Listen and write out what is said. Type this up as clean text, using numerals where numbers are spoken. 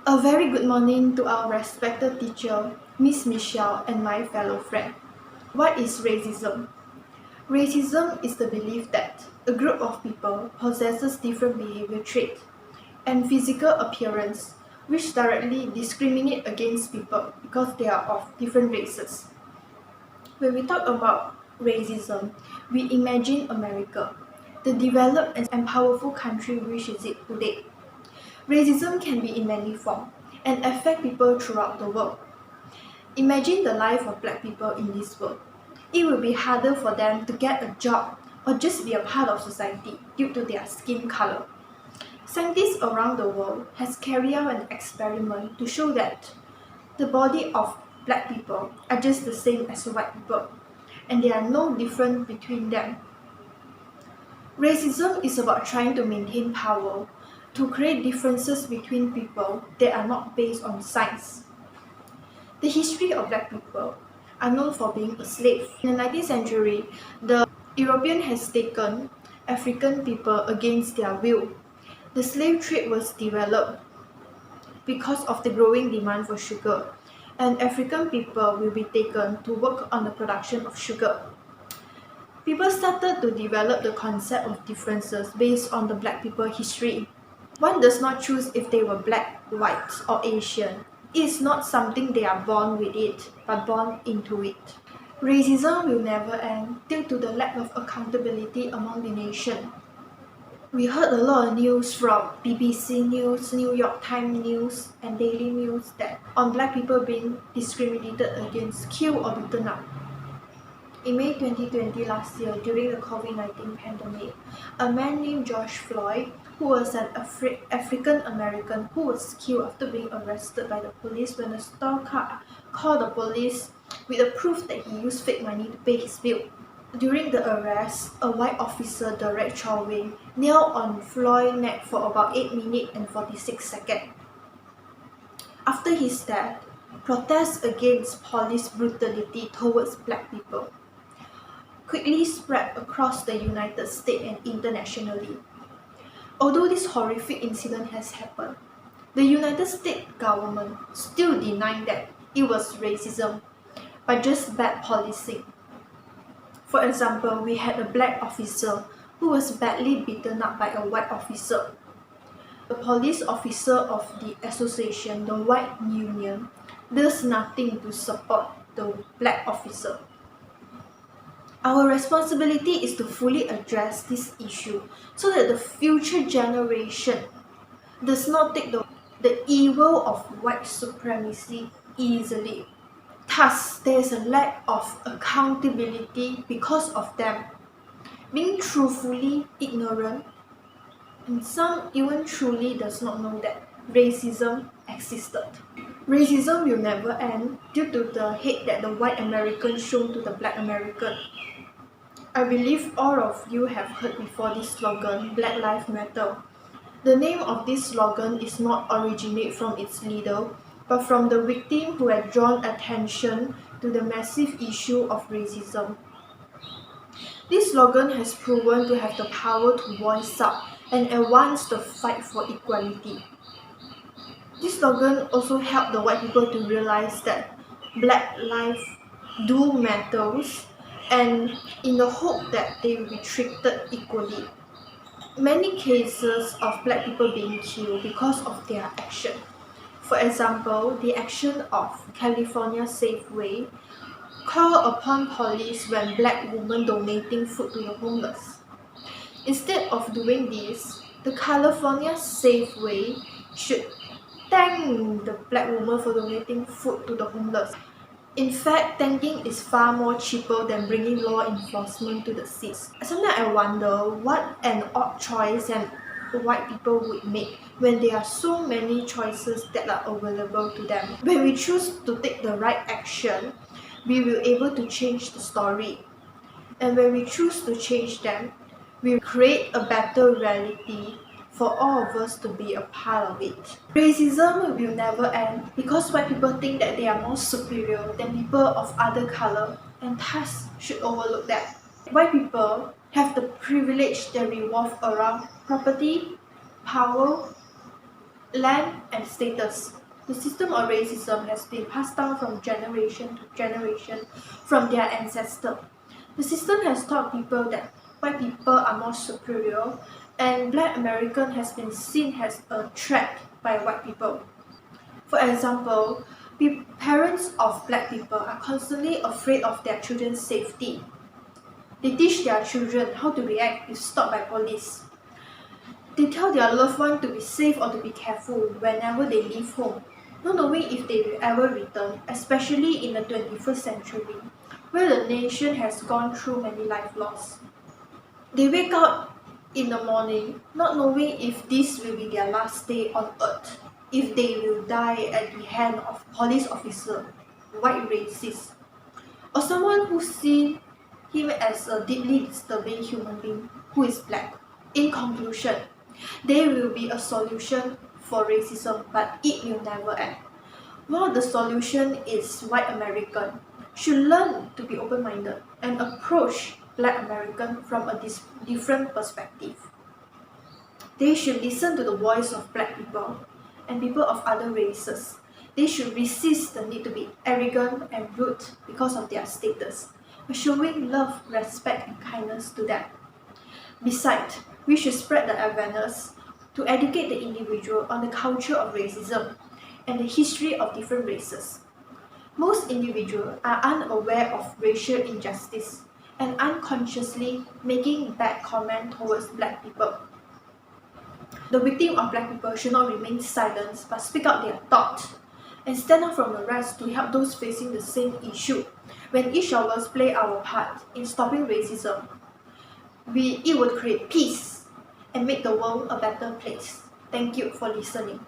A very good morning to our respected teacher, Miss Michelle, and my fellow friend. What is racism? Racism is the belief that a group of people possesses different behavior traits and physical appearance which directly discriminate against people because they are of different races. When we talk about racism, we imagine America, the developed and powerful country which is it today. Racism can be in many forms and affect people throughout the world. Imagine the life of black people in this world. It will be harder for them to get a job or just be a part of society due to their skin color. Scientists around the world has carried out an experiment to show that the body of black people are just the same as white people and there are no difference between them. Racism is about trying to maintain power to create differences between people that are not based on science. The history of black people are known for being a slave. In the 19th century, the European has taken African people against their will. The slave trade was developed because of the growing demand for sugar, and African people will be taken to work on the production of sugar. People started to develop the concept of differences based on the black people history. One does not choose if they were black, white, or Asian. It is not something they are born with it, but born into it. Racism will never end due to the lack of accountability among the nation. We heard a lot of news from BBC News, New York Times News, and Daily News that on black people being discriminated against, killed, or beaten up. In May 2020 last year, during the COVID-19 pandemic, a man named George Floyd, who was an African American who was killed after being arrested by the police when a store car called the police with the proof that he used fake money to pay his bill. During the arrest, a white officer, Derek Chauvin, knelt on Floyd's neck for about 8 minutes and 46 seconds. After his death, protests against police brutality towards black people quickly spread across the United States and internationally. Although this horrific incident has happened, the United States government still denied that it was racism, but just bad policing. For example, we had a black officer who was badly beaten up by a white officer. The police officer of the association, the white union, does nothing to support the black officer. Our responsibility is to fully address this issue so that the future generation does not take the evil of white supremacy easily. Thus, there is a lack of accountability because of them being truthfully ignorant, and some even truly does not know that racism existed. Racism will never end due to the hate that the white American shown to the black American. I believe all of you have heard before this slogan, Black Lives Matter. The name of this slogan is not originate from its leader, but from the victim who had drawn attention to the massive issue of racism. This slogan has proven to have the power to voice up and advance the fight for equality. This slogan also helped the white people to realize that black lives do matters, and in the hope that they will be treated equally. Many cases of black people being killed because of their action. For example, the action of California Safeway called upon police when black women donating food to the homeless. Instead of doing this, the California Safeway should thank the black woman for donating food to the homeless. In fact, thanking is far more cheaper than bringing law enforcement to the seats. Sometimes I wonder what an odd choice and white people would make when there are so many choices that are available to them. When we choose to take the right action, we will be able to change the story. And when we choose to change them, we create a better reality for all of us to be a part of it. Racism will never end because white people think that they are more superior than people of other color and thus should overlook that. White people have the privilege that revolve around property, power, land, and status. The system of racism has been passed down from generation to generation from their ancestor. The system has taught people that white people are more superior, and Black American has been seen as a threat by white people. For example, parents of Black people are constantly afraid of their children's safety. They teach their children how to react if stopped by police. They tell their loved one to be safe or to be careful whenever they leave home, not knowing if they will ever return, especially in the 21st century, where the nation has gone through many life loss. They wake up in the morning not knowing if this will be their last day on earth, if they will die at the hand of police officer, white racist, or someone who sees him as a deeply disturbing human being who is Black. In conclusion, there will be a solution for racism, but it will never end. While the solution is white American should learn to be open-minded and approach Black American from a different perspective. They should listen to the voice of Black people and people of other races. They should resist the need to be arrogant and rude because of their status, but showing love, respect, and kindness to them. Besides, we should spread the awareness to educate the individual on the culture of racism and the history of different races. Most individuals are unaware of racial injustice and unconsciously making bad comments towards Black people. The victims of Black people should not remain silent but speak out their thoughts and stand up from the rest to help those facing the same issue. When each of us play our part in stopping racism, it would create peace and make the world a better place. Thank you for listening.